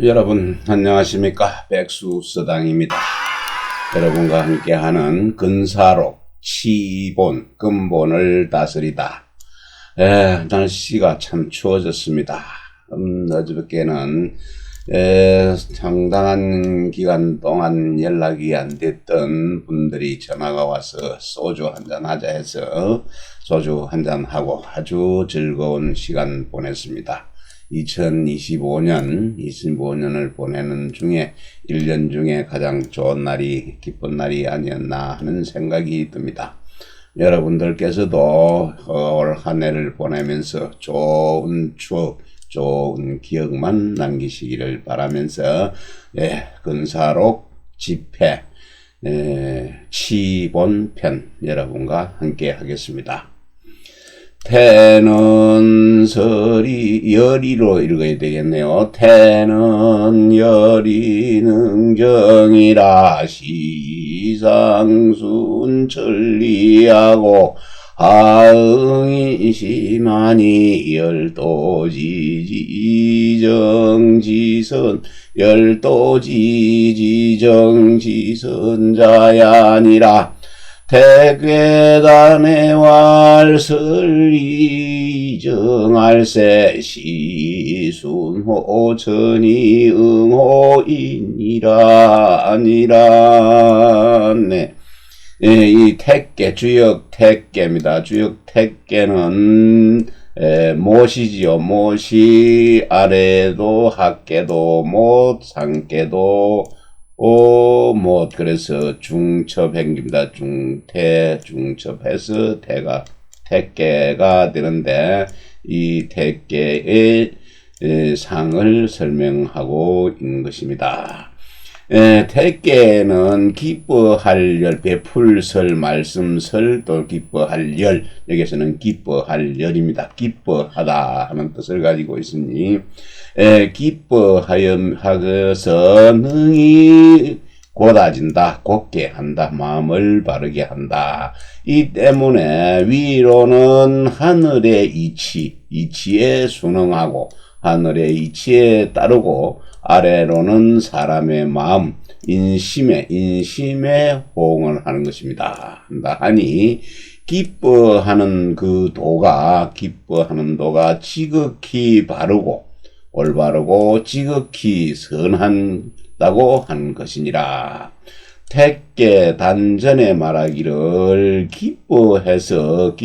여러분 안녕하십니까? 백수서당입니다. 여러분과 함께하는 근사록 치본 근본을 다스리다. 날씨가 참 추워졌습니다. 어저께는 상당한 기간 동안 연락이 안 됐던 분들이 전화가 와서 소주 한잔 하자 해서 소주 한잔 하고 아주 즐거운 시간 보냈습니다. 2025년을 보내는 중에 1년 중에 가장 좋은 날이 기쁜 날이 아니었나 하는 생각이 듭니다. 여러분들께서도 올 한 해를 보내면서 좋은 추억, 좋은 기억만 남기시기를 바라면서 근사록 집회 치본편 여러분과 함께 하겠습니다. 태는 서리 여리로 읽어야 되겠네요. 태는 여리 능정이라 시상순 천리하고 하응이 심하니 열도지지정지선 열도지지정지선자야니라 태괴단의 왈설이 정할세 시순호천이 응호이니라 아니라 이 택계 주역 택계입니다. 주역 택계는 못이지요. 못이 아래도 학계도 못 상계도 못 그래서 중첩행기입니다. 중첩해서 태가 택계가 되는데 이 택계의 상을 설명하고 있는 것입니다. 택계는 기뻐할 열, 베풀설, 말씀설, 또 기뻐할 열, 여기서는 기뻐할 열입니다. 기뻐하다 하는 뜻을 가지고 있으니 기뻐하여서 능히 곧아진다, 곧게 한다, 마음을 바르게 한다. 이 때문에 위로는 하늘의 이치에 순응하고 하늘의 이치에 따르고 아래로는 사람의 마음, 인심에 호응을 하는 것입니다. 하니 기뻐하는 도가 지극히 바르고 올바르고 지극히 선한다고 한 것이니라. 택계 단전에 말하기를 기뻐서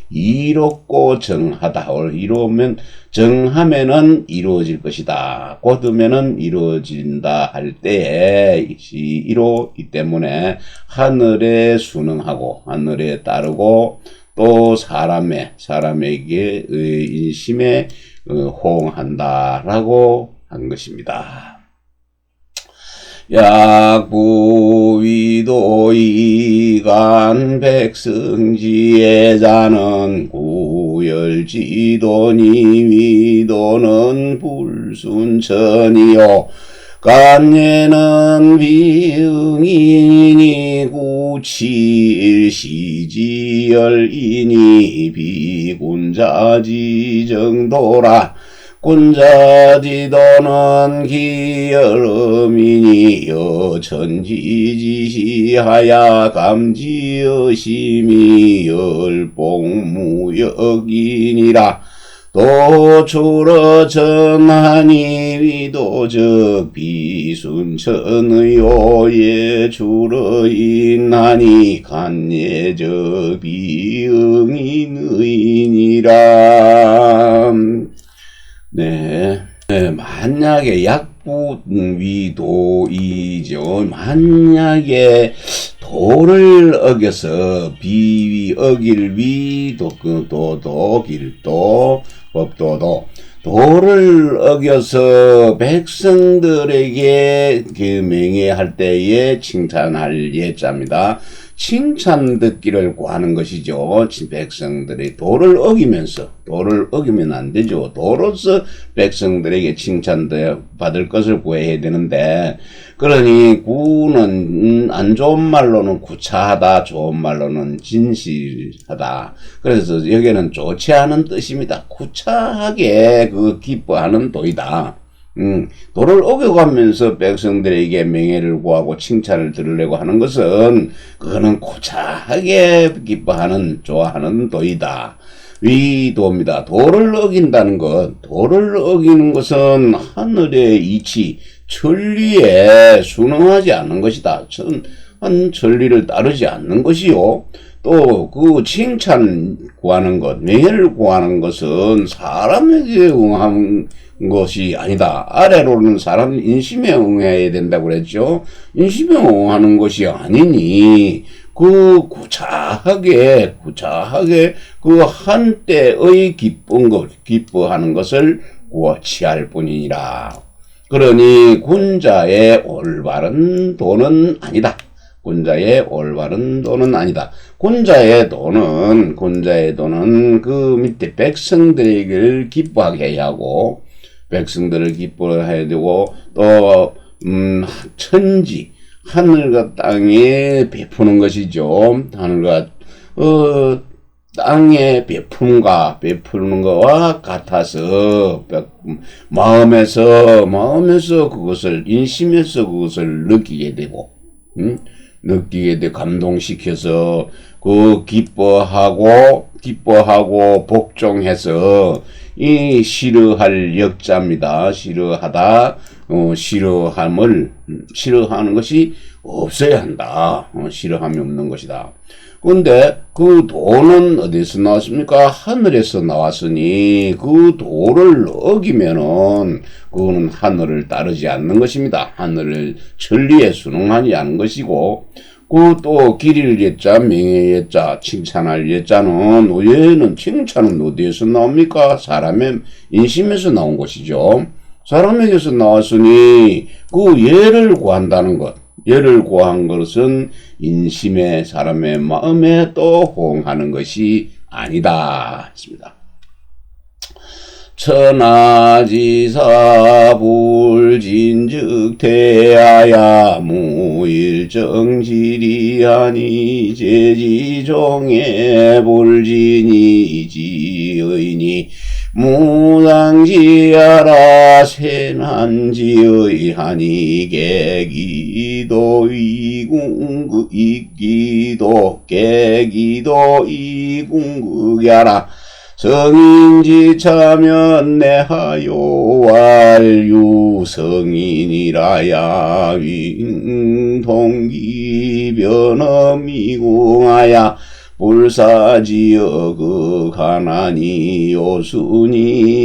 이롭고 정하다. 이로면 정하면은 이루어질 것이다. 곧으면은 이루어진다 할 때에 이 때문에 하늘에 순응하고 하늘에 따르고 또 사람에게 인심에 호응한다라고 한 것입니다. 약부위도이간 백성지에 자는 구열지도니 위도는 불순천이요 간예는 비응이니 구치일시지열이니 비군자지정도라 군자지도는 기열음이니 여천지지시하야 감지여심이 열봉무역이니라 도추러 전하니 위도적 비순천의 오예 주러 인하니 간예적 비응인의니라. 만약에 약부위도이죠. 만약에 도를 어겨서 비위 어길 위도 길도 법도도 도를 어겨서 백성들에게 명예할 때에 칭찬할 예자입니다. 칭찬 듣기를 구하는 것이죠. 백성들이 도를 어기면 안 되죠. 도로서 백성들에게 칭찬 받을 것을 구해야 되는데, 그러니 구는 안 좋은 말로는 구차하다, 좋은 말로는 진실하다. 그래서 여기는 좋지 않은 뜻입니다. 구차하게 기뻐하는 도이다. 도를 어겨가면서 백성들에게 명예를 구하고 칭찬을 들으려고 하는 것은 그거는 고차하게 기뻐하는 좋아하는 도이다. 위도입니다. 도를 어긴다는 것, 도를 어기는 것은 하늘의 이치, 천리에 순응하지 않는 것이다. 한 천리를 따르지 않는 것이요. 또 그 칭찬 구하는 것, 명예를 구하는 것은 사람에게 응하는 것이 아니다. 아래로는 사람 인심에 응해야 된다고 그랬죠. 인심에 응하는 것이 아니니 그 구차하게 그 한때의 기쁜 것, 기뻐하는 것을 구취할 뿐이니라. 그러니 군자의 올바른 도는 아니다. 군자의 올바른 도는 아니다. 군자의 도는 그 밑에 백성들에게 기뻐하게 해야 하고, 백성들을 기뻐해야 되고, 또 천지 하늘과 땅에 베푸는 것이죠. 하늘과 땅에 베푸는 것과 같아서 마음에서 그것을 인심에서 그것을 느끼게 되고, 감동시켜서 그 기뻐하고 복종해서 이 싫어할 역자입니다. 싫어하는 것이 없어야 한다. 싫어함이 없는 것이다. 근데 그 도는 어디서 나왔습니까? 하늘에서 나왔으니 그 도를 어기면은 그거는 하늘을 따르지 않는 것입니다. 하늘을 천리에 순응하지 않는 것이고, 그 또 기릴 예자, 명예 예자, 칭찬할 예자는 얘는 칭찬은 어디에서 나옵니까? 사람의 인심에서 나온 것이죠. 사람에게서 나왔으니 그 예를 구한다는 것. 예를 구한 것은 인심에 사람의 마음에 또 호응하는 것이 아니다 했습니다. 천하지사 불진즉 대하야 무일정지리하니 제지종의 불진이지의니 무당지하라 세난지의하니 계기도 이궁극야라 성인지차면 내하요 완유 성인이라야 윙동기변엄이궁하야 불사지어 그 가난이 요순이시야라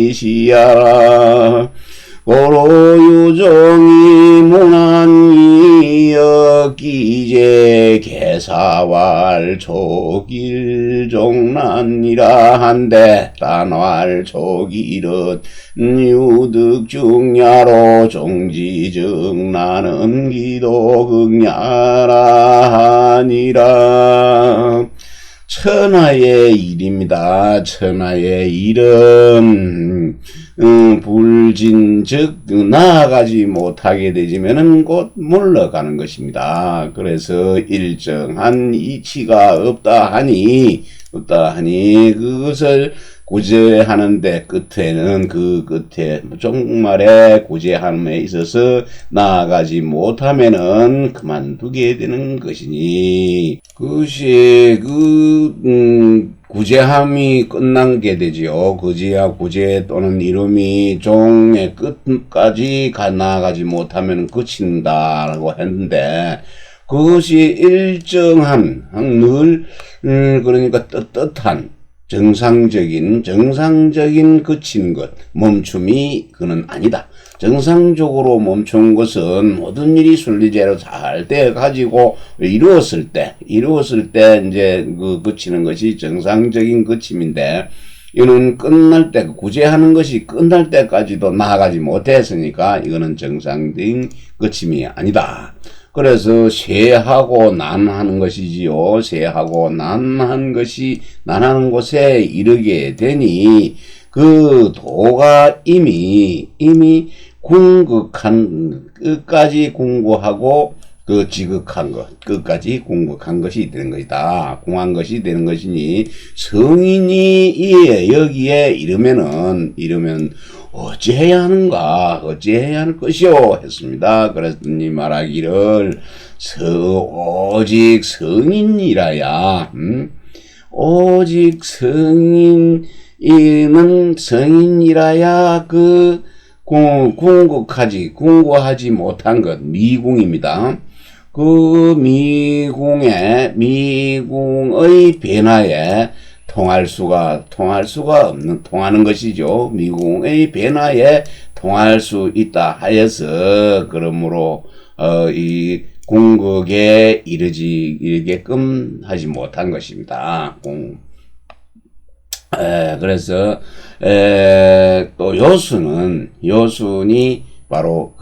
고로유종이 문안이 역기제 개사왈 촉일종난이라 한데 단왈 촉일은 유득중야로 종지정나는 기도극야라 하니라. 천하의 일입니다. 천하의 일은 불진 즉 나아가지 못하게 되지면은 곧 물러가는 것입니다. 그래서 일정한 이치가 없다 하니 그것을 구제하는데 끝에는 그 끝에 정말에 구제함에 있어서 나아가지 못하면은 그만두게 되는 것이니 그것이 구제함이 끝난 게 되지요. 구제 또는 이름이 종의 끝까지 나아가지 못하면 끝인다라고 했는데 그것이 일정한 그러니까 떳떳한 정상적인 그치는 것, 멈춤이 그는 아니다. 정상적으로 멈춘 것은 모든 일이 순리대로 잘 돼 가지고 이루었을 때 이제 그 그치는 것이 정상적인 그침인데 이는 끝날 때 구제하는 것이 끝날 때까지도 나아가지 못했으니까 이거는 정상적인 그침이 아니다. 그래서 세하고 난하는 것이지요. 세하고 난하는 곳에 이르게 되니 그 도가 이미 궁극한 끝까지 궁구하고 그 지극한 것, 끝까지 공극한 것이 되는 것이다. 공한 것이 되는 것이니 성인이 여기에 이르면 어찌해야 하는가? 어찌해야 할 것이요? 했습니다. 그랬더니 말하기를 오직 성인이라야 오직 성인이라야 그 궁극하지 못한 것 미궁입니다. 그 미궁의 변화에 통하는 것이죠. 미궁의 변화에 통할 수 있다 하여서 그러므로 이 궁극에 이르게끔 하지 못한 것입니다. 그래서 또 요순이 바로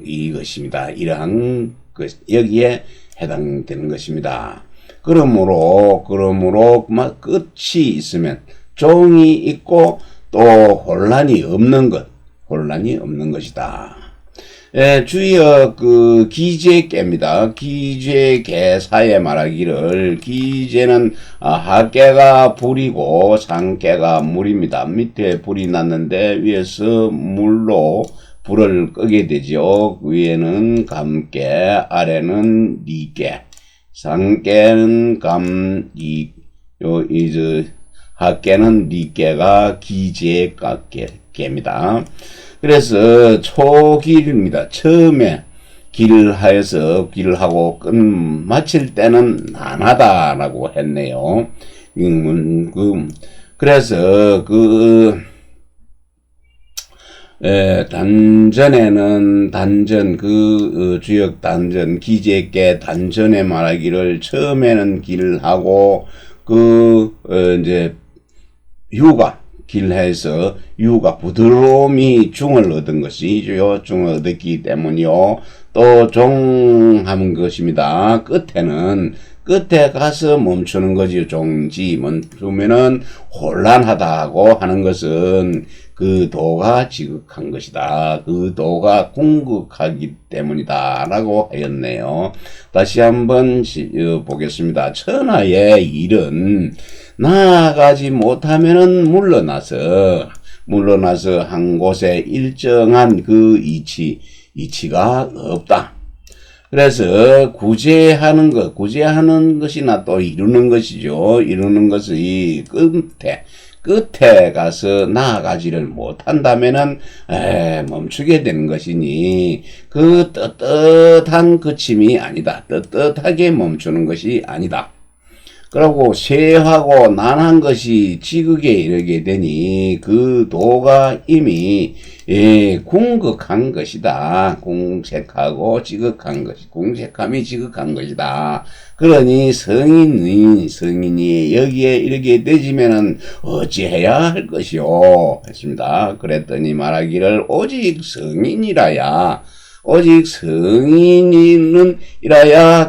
이것입니다. 이러한 것 여기에 해당되는 것입니다. 그러므로 끝이 있으면 종이 있고 또 혼란이 없는 것이다. 주의어 기재계입니다. 기재계사에 말하기를 기재는 하계가 불이고 상계가 물입니다. 밑에 불이 났는데 위에서 물로 불을 끄게 되죠. 위에는 감계, 아래는 니계, 상계는 하계는 니계가 기재계입니다. 그래서 초길입니다. 처음에 길을 하고 마칠 때는 난하다라고 했네요. 그래서 단전에는 주역 단전 기재계 단전에 말하기를 처음에는 길을 하고 이제 길해서 유가 부드러움이 중을 얻은 것이죠. 중을 얻었기 때문이요. 또 종한 것입니다. 끝에 가서 멈추는 거지. 종지 멈추면은 혼란하다고 하는 것은 그 도가 지극한 것이다. 그 도가 궁극하기 때문이다. 라고 하였네요. 다시 한번 보겠습니다. 천하의 일은 나아가지 못하면은 물러나서 한 곳에 일정한 그 이치가 없다. 그래서 구제하는 것이나 또 이루는 것이죠. 이루는 것이 끝에 가서 나아가지를 못한다면은 멈추게 되는 것이니 그 떳떳한 그침이 아니다. 떳떳하게 멈추는 것이 아니다. 그리고 쇠하고 난한 것이 지극에 이르게 되니 그 도가 이미 궁극한 것이다. 궁색하고 지극한 것이 궁색함이 지극한 것이다. 그러니 성인이 여기에 이르게 되지면은 어찌해야 할 것이요 했습니다. 그랬더니 말하기를 오직 성인이라야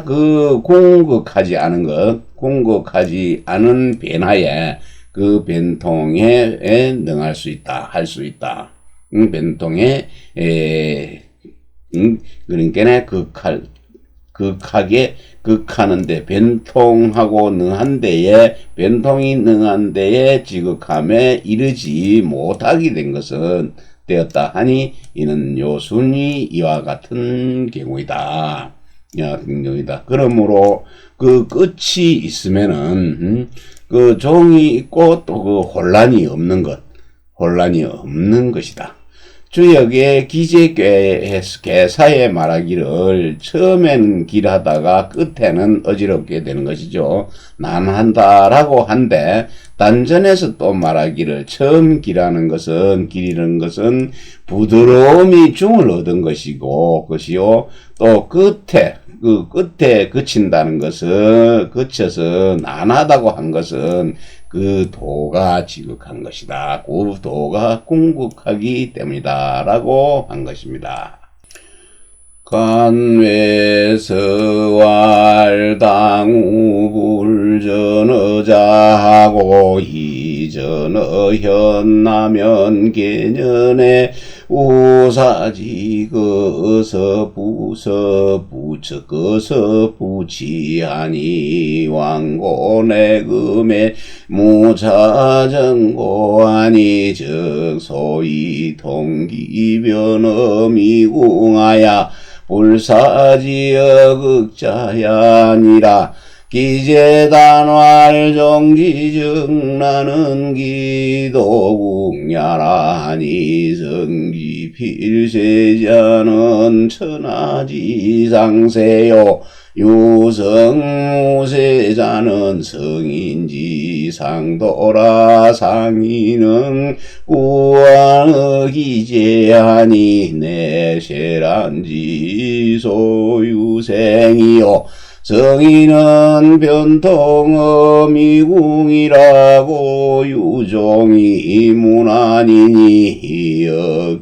그 궁극하지 않은 변화에 그 변통에 능할 수 있다, 할 수 있다. 변통에 그러니까 극하는데 변통이 능한 데에 지극함에 이르지 못하게 된 것은 되었다 하니 이는 요순이 이와 같은 경우이다. 그러므로 그 끝이 있으면은 그 종이 있고 또 그 혼란이 없는 것이다. 주역의 기재계사에 말하기를 처음에는 길하다가 끝에는 어지럽게 되는 것이죠. 난한다라고 한데 단전에서 또 말하기를 처음 길이라는 것은 부드러움이 중을 얻은 것이요. 또 끝에 그친다는 것은 그쳐서 난하다고 한 것은 그 도가 지극한 것이다. 그 도가 궁극하기 때문이다. 라고 한 것입니다. 간외서왈당우불전어자하고 이전어 현나면 개년에 우사지 거서 부서 부처 거서 부치하니 왕고내 금에 무차정고하니 즉 소위 통기변어 미궁하야 불사지어 극자야니라 기재단활 정기증나는 기도국야라니 성지필세자는 천하지상세요 유성무세자는 성인지상도라 상인은 구안의 기재하니 내세란지 소유생이요 성인은 변통의 미궁이라고 유종이 문안이니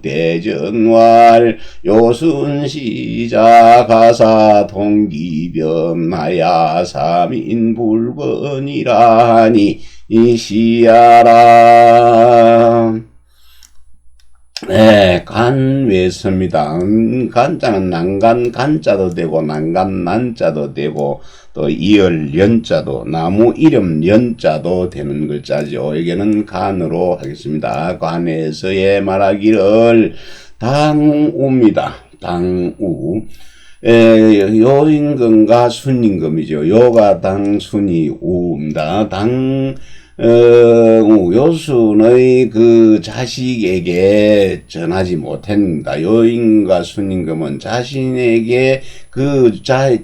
역대전활 요순시자 가사 통기변하야 삼인불건이라 하니 이시야라. 네, 간외습니다. 간자는 난간 간자도 되고 난간 난자도 되고 또 이을 연자도 나무 이름 연자도 되는 글자죠. 여기는 간으로 하겠습니다. 간에서의 말하기를 당우입니다. 당우. 요임금과 순임금이죠. 요가 당 순이 우입니다. 요순의 그 자식에게 전하지 못했습니다. 요임과 순임금은 자신에게 그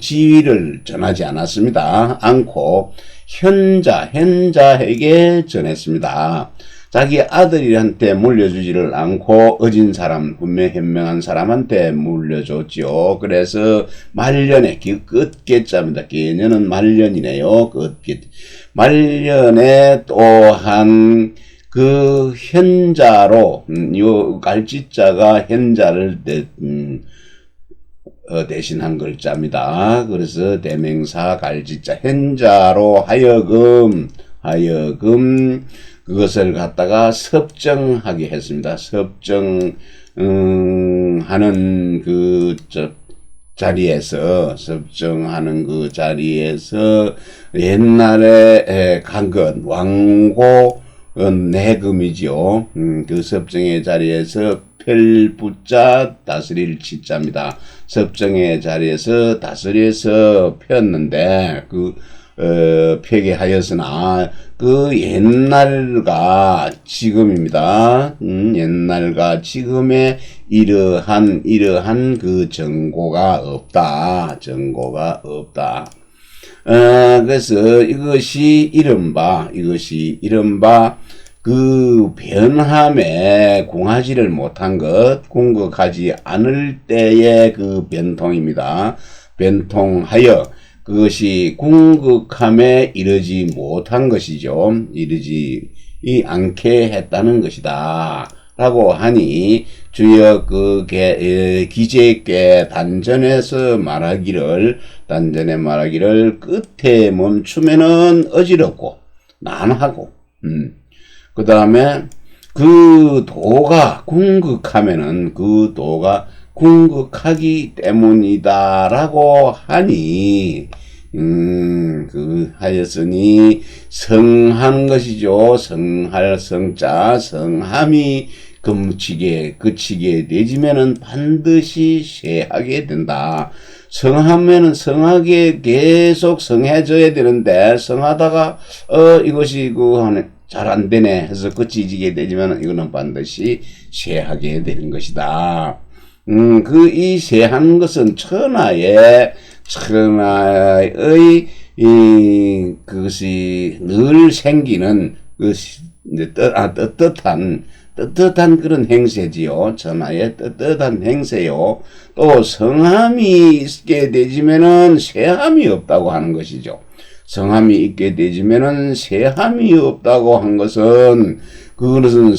지위를 전하지 않고 현자에게 전했습니다. 자기 아들한테 물려주지를 않고 어진 사람, 분명 현명한 사람한테 물려줬죠. 그래서 말년에 끝개자입니다. 개년은 말년이네요. 끝개. 말년에 또한 그 현자로 요 갈지자가 현자를 대신한 글자입니다. 그래서 대명사 갈지자 현자로 하여금 그것을 갖다가 섭정하게 했습니다. 섭정하는 그 자리에서 옛날에 간 것 왕고 내금이죠. 그 섭정의 자리에서 펼부자 다스릴 치자입니다. 섭정의 자리에서 다스려서 폈는데 폐기하였으나 그 옛날과 지금입니다. 옛날과 지금의 이러한 그 정고가 없다. 그래서 이것이 이른바 그 변함에 궁하지를 못한 것, 궁극하지 않을 때의 그 변통입니다. 변통하여 그것이 궁극함에 이르지 못한 것이죠. 이르지 않게 했다는 것이다. 라고 하니 주여 그 기재께 단전에 말하기를 끝에 멈추면은 어지럽고 난하고 그 다음에 그 도가 궁극하면은 그 도가 궁극하기 때문이다라고 하니 하였으니 성한 것이죠. 성할 성자 성함이 그치게 되지면은 반드시 쇠하게 된다. 성하면은 성하게 계속 성해져야 되는데 성하다가 이것이 잘 안 되네 해서 그치지게 되지면은 이거는 반드시 쇠하게 되는 것이다. 이 쇠하는 것은 천하의 그것이 늘 생기는 떳떳한 그런 행세지요. 천하의 떳떳한 행세요. 또 성함이 있게 되지면은 쇠함이 없다고 하는 것이죠. 성함이 있게 되지면은 쇠함이 없다고 한 것은 그것은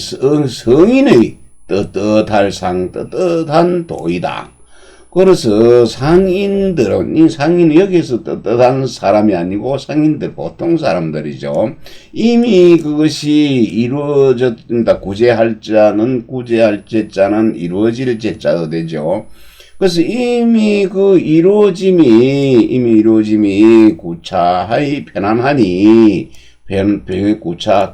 성인의 떳떳한 도이다. 그래서 상인들은, 이 상인은 여기서 떳떳한 사람이 아니고 상인들, 보통 사람들이죠. 이미 그것이 이루어졌다. 구제할 제자는 이루어질 제자가 되죠. 그래서 이미 그 이루어짐이 구차하이 편안하니,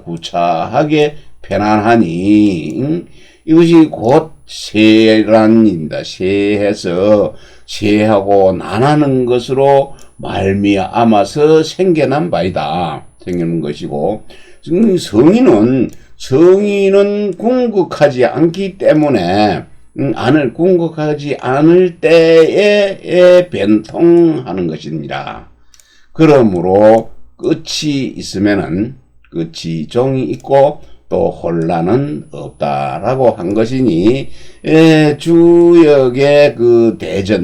구차하게 편안하니, 이것이 곧 세란입니다. 세해서 세하고 난하는 것으로 말미암아서 생겨난 바이다. 생기는 것이고, 성인은 궁극하지 않기 때문에 궁극하지 않을 때에 변통하는 것입니다. 그러므로 끝이 있으면은 끝이 종이 있고 또 혼란은 없다라고 한 것이니, 주역의 그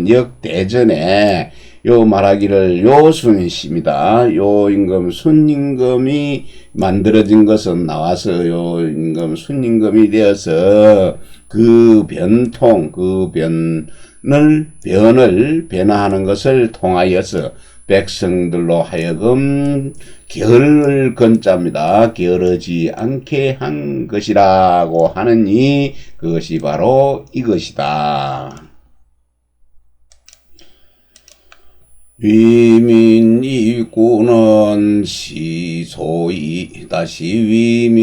역대전에 요 말하기를 요순씨입니다. 요 임금 순임금이 만들어진 것은 나와서 요 임금 순임금이 되어서 그 변을 변화하는 것을 통하여서 백성들로 하여금 건자입니다. 게으르지 않게 한 것이라고 하느니 그것이 바로 이것이다. 위민입구는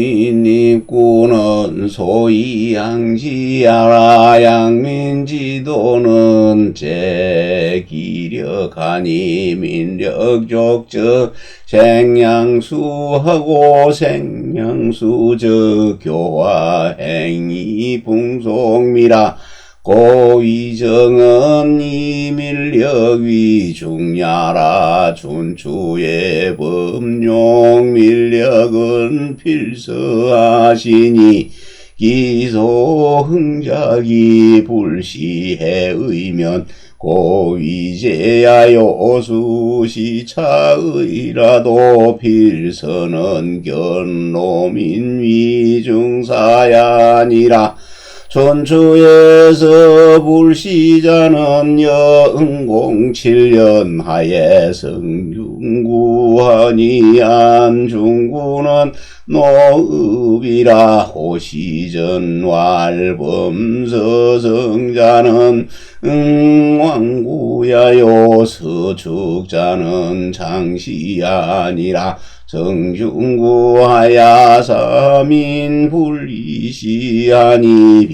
위민입구는 소위 양지하라. 양민지도는 제기력하니 민력족적 생양수하고 생양수적 교화행위 풍속미라. 고위정은 이밀력위 중야라. 준추의 법용 밀력은 필서하시니 기소흥작이 불시해 의면 고위제야요 수시차의라도 필서는 견노민 위중사야니라. 춘추에서 불시자는 영공 7년 하에 성중구하니 안중구는 노읍이라. 호시전 왈범서성자는 왕구야요 서축자는 장시아니라. 정중구하야 사민 불이시하니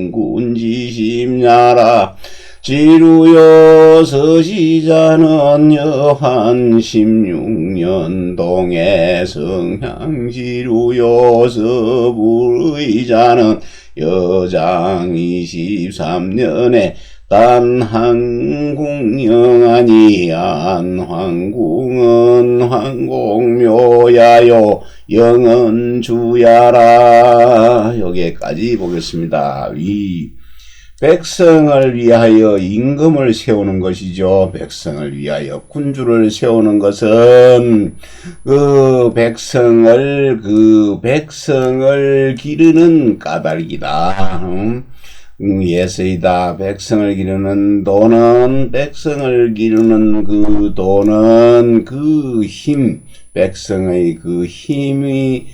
빈군지심야라. 지루요 서시자는 여한 16년 동에 성향지루요 서불의자는 여장 23년에 단한궁영하니 안황궁은 황공묘야요 영은주야라. 여기까지 보겠습니다. 이 백성을 위하여 임금을 세우는 것이죠. 백성을 위하여 군주를 세우는 것은 그 백성을 기르는 까닭이다. 예서이다. 백성을 기르는 도는, 백성을 기르는 그 도는 그 힘, 백성의 그 힘이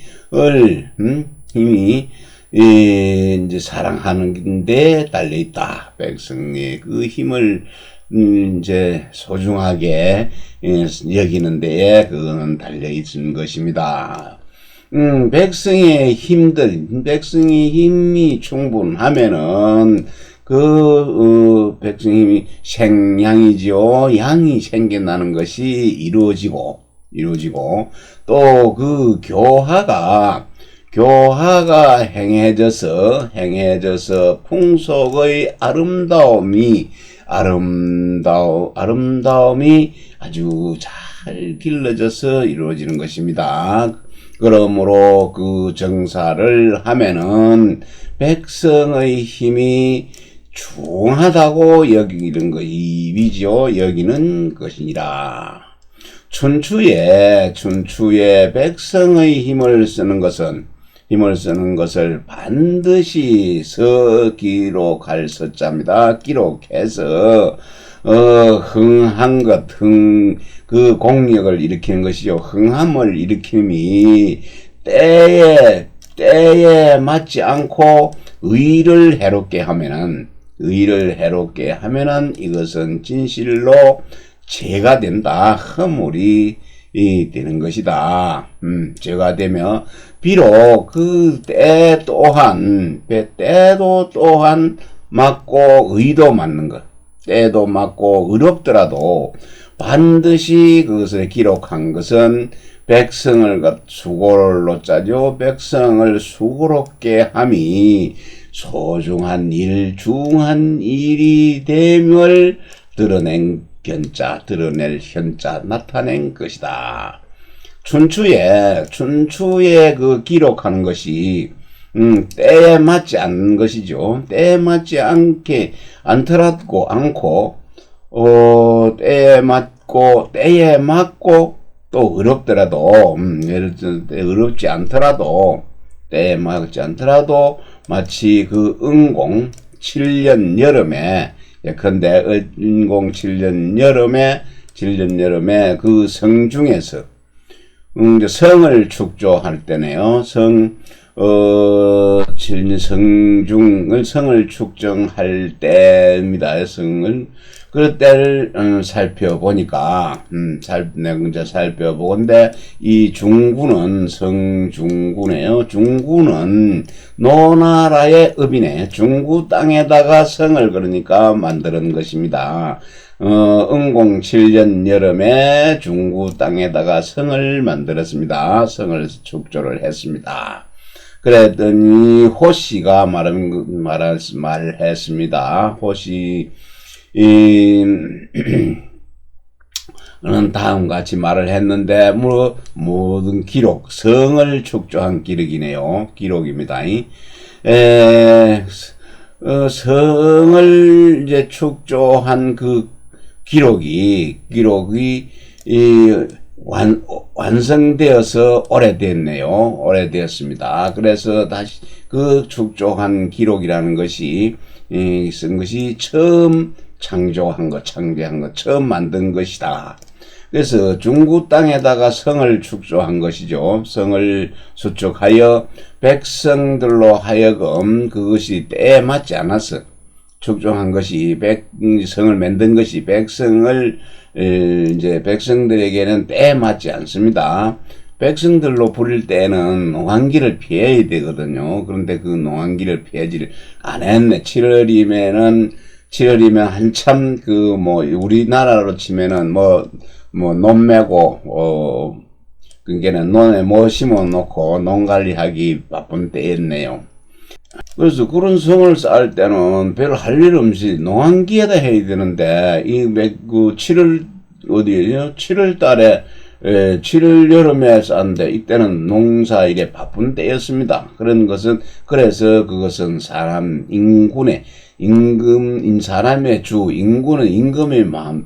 이제 사랑하는 데 달려있다. 백성의 그 힘을 이제 소중하게 여기는 데에 그거는 달려있는 것입니다. 백성의 힘이 충분하면은, 백성의 힘이 생양이죠. 양이 생겨나는 것이 이루어지고, 또 그 교화가 행해져서 풍속의 아름다움이 아주 잘 길러져서 이루어지는 것입니다. 그러므로 그 정사를 하면은 백성의 힘이 중하다고 여기는 것이죠. 여기는 것이니라. 춘추에 백성의 힘을 쓰는 것은 힘을 쓰는 것을 반드시 기록할 서자입니다. 기록해서 흥한 것, 그 공력을 일으키는 것이죠. 흥함을 일으킴이 때에 맞지 않고 의를 해롭게 하면은 이것은 진실로 죄가 된다. 허물이 되는 것이다. 죄가 되며 비록 그 때도 또한 맞고 의도 맞는 것, 때도 맞고 의롭더라도 반드시 그것을 기록한 것은 백성을 수고로 짜죠. 백성을 수고롭게 함이 소중한 중한 일이 됨을 드러낼 현자 나타낸 것이다. 춘추에 그 기록하는 것이 때에 맞지 않는 것이죠. 때에 맞지 않고 때에 맞고 또 의롭더라도 예를 들어 의롭지 않더라도 때에 맞지 않더라도 마치 그 응공 7년 여름에 예컨대 응공 7년 여름에 그 성중에서 성을 축조할 때네요. 성을 축정할 때입니다. 그 때를 살펴보니까 내가 살펴보건데 이 중구는 성중구네요. 중구는 노나라의 읍이네. 중구 땅에다가 성을 그러니까 만드는 것입니다. 응공 7년 여름에 중구 땅에다가 성을 만들었습니다. 성을 축조를 했습니다. 그랬더니 호씨가 말했습니다. 호씨 는 다음같이 말을 했는데 모든 기록 성을 축조한 기록이네요. 기록입니다. 성을 이제 축조한 그 기록이 완성되어서 오래됐네요. 오래되었습니다. 그래서 다시 그 축조한 기록이라는 것이 쓴 것이 처음 창조한 것, 처음 만든 것이다. 그래서 중구 땅에다가 성을 축조한 것이죠. 성을 수축하여 백성들로 하여금 그것이 때에 맞지 않아서 축조한 것이 성을 만든 것이 백성들에게는 때에 맞지 않습니다. 백성들로 부릴 때는 농한기를 피해야 되거든요. 그런데 그 농한기를 피하지를 안 했네. 7월이면 한참 우리나라로 치면은 논 메고 그게는 논에 심어 놓고 농 관리하기 바쁜 때였네요. 그래서 그런 성을 쌓을 때는 별 할 일 없이 농한기에다 해야 되는데 7월 달에 7월 여름에 쌓는데 이때는 농사일에 바쁜 때였습니다. 그래서 그것은 사람의 주 인구는 임금의 마음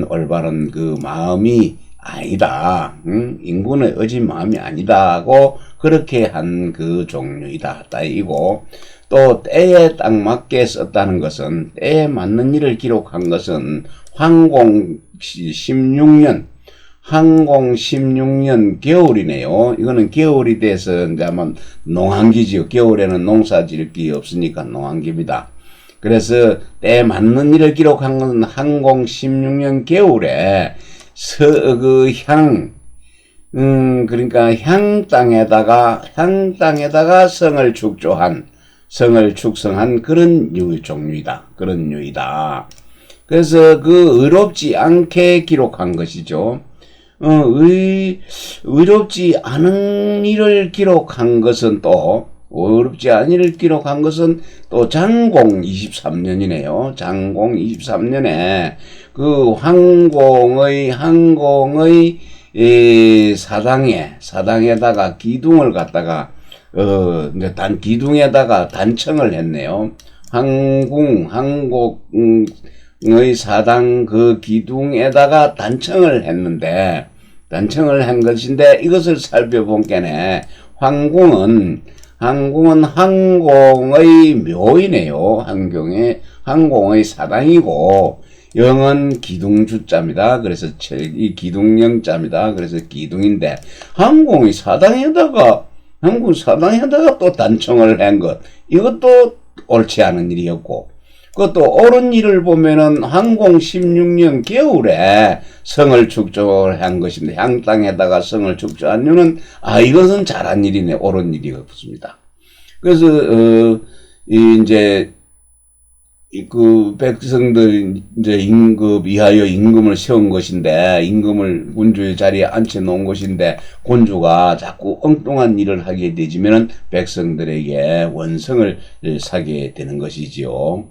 올바른 그 마음이 아니다. 인구는 어지 마음이 아니다고 그렇게 한 그 종류이다. 따이고 또 때에 딱 맞게 썼다는 것은 때에 맞는 일을 기록한 것은 황공 16년 겨울이네요. 이거는 겨울이 돼서 이제 아마 농한기지요. 겨울에는 농사 지을 게 없으니까 농한기입니다. 그래서 때에 맞는 일을 기록한 것은 황공 16년 겨울에 그러니까 향 땅에다가 성을 축성한 그런 종류이다. 그런 류이다. 그래서 그 의롭지 않게 기록한 것이죠. 의롭지 않은 일을 기록한 것은 또 장공 23년이네요. 장공 23년에 그 항공의 사당에다가 기둥을 갖다가 이제 기둥에다가 단청을 했네요. 항공의 사당 그 기둥에다가 단청을 한 것인데 이것을 살펴본 게네. 항공은 항공의 묘이네요. 항공의 사당이고, 영은 기둥주자입니다. 그래서 이 기둥영자입니다. 그래서 기둥인데, 항공 사당에다가 또 단청을 한 것, 이것도 옳지 않은 일이었고, 그것도 옳은 일을 보면은 항공 16년 겨울에 성을 축조를 한 것인데, 향땅에다가 성을 축조한 이유는, 이것은 잘한 일이네, 옳은 일이 없습니다. 그래서, 그 백성들 이제 위하여 임금을 세운 것인데, 임금을 군주의 자리에 앉혀 놓은 것인데, 군주가 자꾸 엉뚱한 일을 하게 되지면은 백성들에게 원성을 사게 되는 것이지요.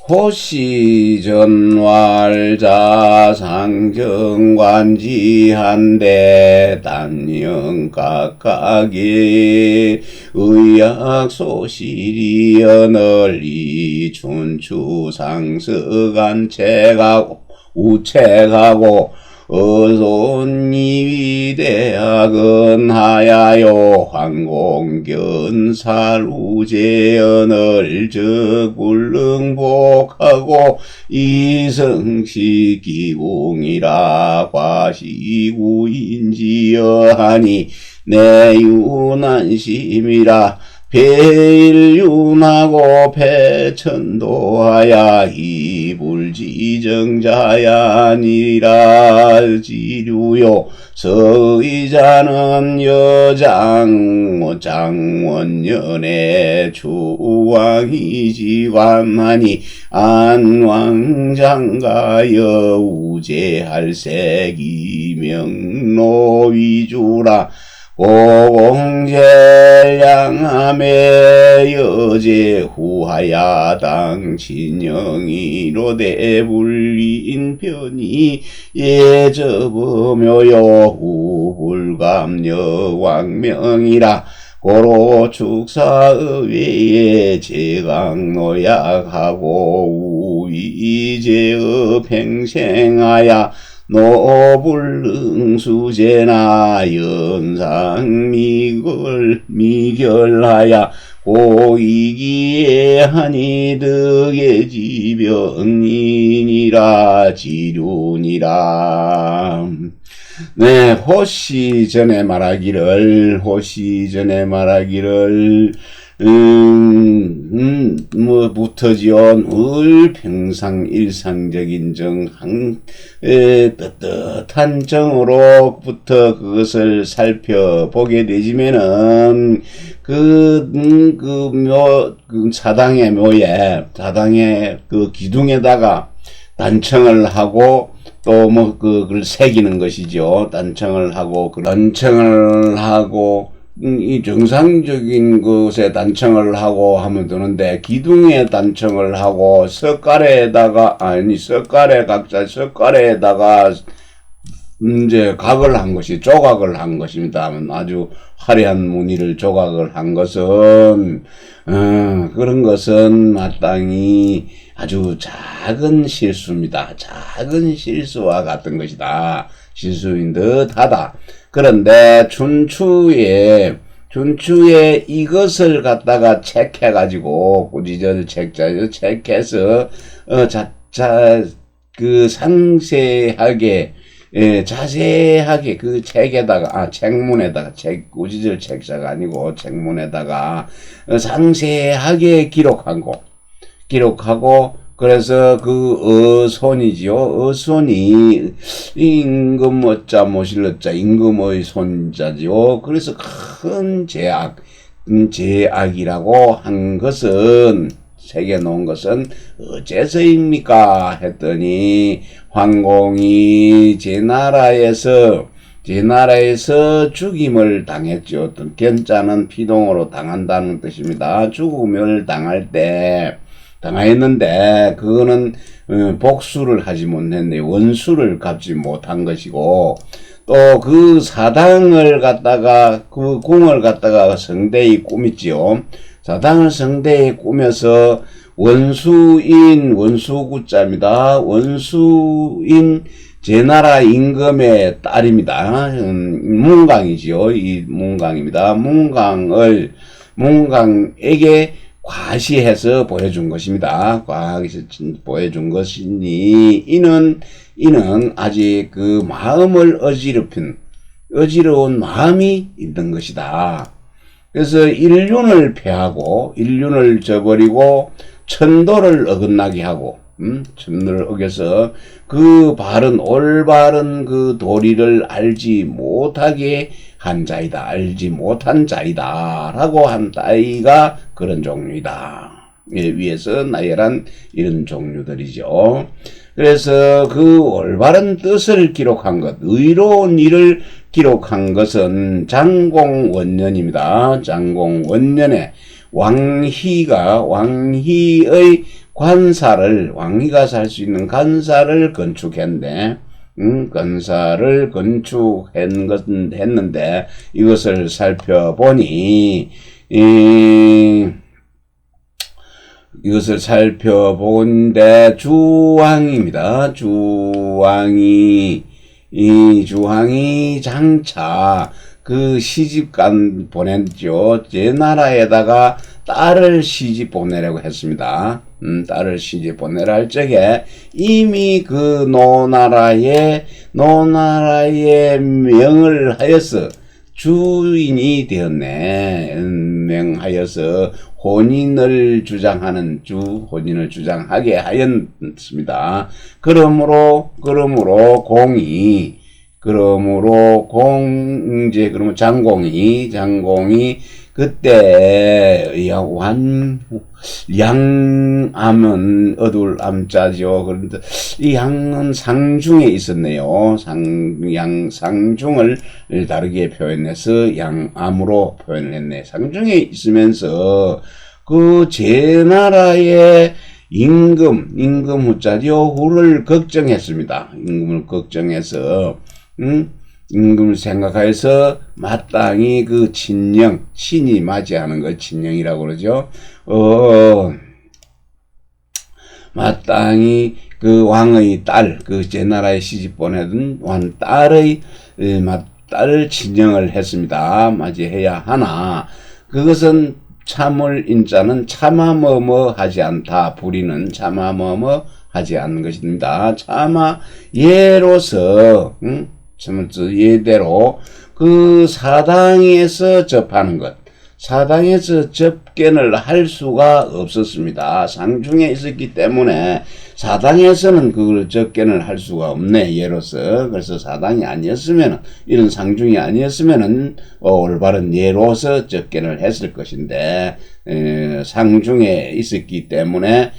호시전왈자 상정관지한데 단영각각에 의학소실이여 널리 춘추상서간책하고 우책하고 어손이위대학은 하야요 항공견살우제언을 적불능복하고 이성시기공이라 과시구인지여 하니 내유난심이라 배일윤하고 배천도하야 이불지정자야니라 지류요 서의자는 장원년의 추왕이지관하니 안왕장가여 우제할색이명노위주라 오공제양함의 여제 후하야당 진영이로 대불리인 편이 예저범여요 후불감여 왕명이라 고로 축사의회에 제강노약하고 우위제의 팽생하야 노불응수제나 연상미결하야 고이기에 하니 득의 지병이니라 지륜이라. 네, 호시전에 말하기를 부터지어 늘 평상 일상적인 떳떳한 정으로부터 그것을 살펴보게 되지면은, 사당의 묘에, 사당의 그 기둥에다가 단청을 하고, 또 그걸 새기는 것이죠. 단청을 하고, 이 정상적인 곳에 단청을 하고 하면 되는데, 기둥에 단청을 하고, 석가래에다가 이제 각을 한 것이, 조각을 한 것입니다. 아주 화려한 무늬를 조각을 한 것은, 그런 것은 마땅히 아주 작은 실수입니다. 작은 실수와 같은 것이다. 실수인 듯 하다. 그런데 춘추에 이것을 갖다가 책해가지고, 꾸짖어서 책해서, 상세하게, 자세하게 그 책에다가, 책문에다가, 꾸짖을 책자가 아니고 책문에다가, 상세하게 기록하고, 그래서 그 어손이 임금어자 모실러자 임금의 손자지요. 그래서 큰 제악이라고 한 것은, 새겨 놓은 것은 어째서입니까 했더니, 황공이 제 나라에서 죽임을 당했죠. 어떤 견자는 피동으로 당한다는 뜻입니다. 죽음을 당했는데, 그거는 복수를 하지 못했네. 원수를 갚지 못한 것이고, 또 그 사당을 갖다가, 그 궁을 갖다가 성대히 꾸몄지요. 사당을 성대히 꾸며서 원수구자입니다. 원수인 제나라 임금의 딸입니다. 문강이지요. 이 문강입니다. 문강에게 과시해서 보여준 것입니다. 과시해서 보여준 것이니 이는 아직 그 마음을 어지러운 마음이 있는 것이다. 그래서 인륜을 폐하고 인륜을 저버리고 천도를 어긋나게 하고 천도를 어겨서 그 올바른 그 도리를 알지 못하게 한 자이다. 알지 못한 자이다. 라고 한 따위가 그런 종류이다. 위에서 나열한 이런 종류들이죠. 그래서 그 올바른 뜻을 기록한 것, 의로운 일을 기록한 것은 장공원년입니다. 장공원년에 왕희의 관사를, 왕희가 살 수 있는 관사를 건축했는데, 건사를 건축했는데, 이것을 살펴보니, 이것을 살펴본데 주왕입니다. 주왕이 장차 그 시집간 보냈죠. 제 나라에다가 딸을 시집 보내라고 했습니다. 딸을 시집 보내라 할 적에 이미 그 노나라의 명을 하여서 주인이 되었네. 명하여서 혼인을 주장하게 하였습니다. 그러므로 장공이 그때 양암은 어둘 암자죠. 그런데 이 양은 상중에 있었네요. 상중을 다르게 표현해서 양암으로 표현을 했네. 상중에 있으면서 그 제나라의 임금 후자죠. 후를 걱정했습니다. 임금을 걱정해서 임금을 생각해서 마땅히 그 친히 맞이하는 걸 친령이라고 그러죠. 마땅히 그 왕의 딸, 그 제나라에 시집 보내던 딸을 친령을 했습니다. 맞이해야 하나, 그것은 참을 인자는 차마 하지 않다. 불의는 차마 하지 않는 것입니다. 차마 예로서, 예대로 그 사당에서 접하는 것, 사당에서 접견을 할 수가 없었습니다. 상중에 있었기 때문에 사당에서는 그걸 접견을 할 수가 없네. 예로서. 그래서 사당이 아니었으면, 이런 상중이 아니었으면 올바른 예로서 접견을 했을 것인데 상중에 있었기 때문에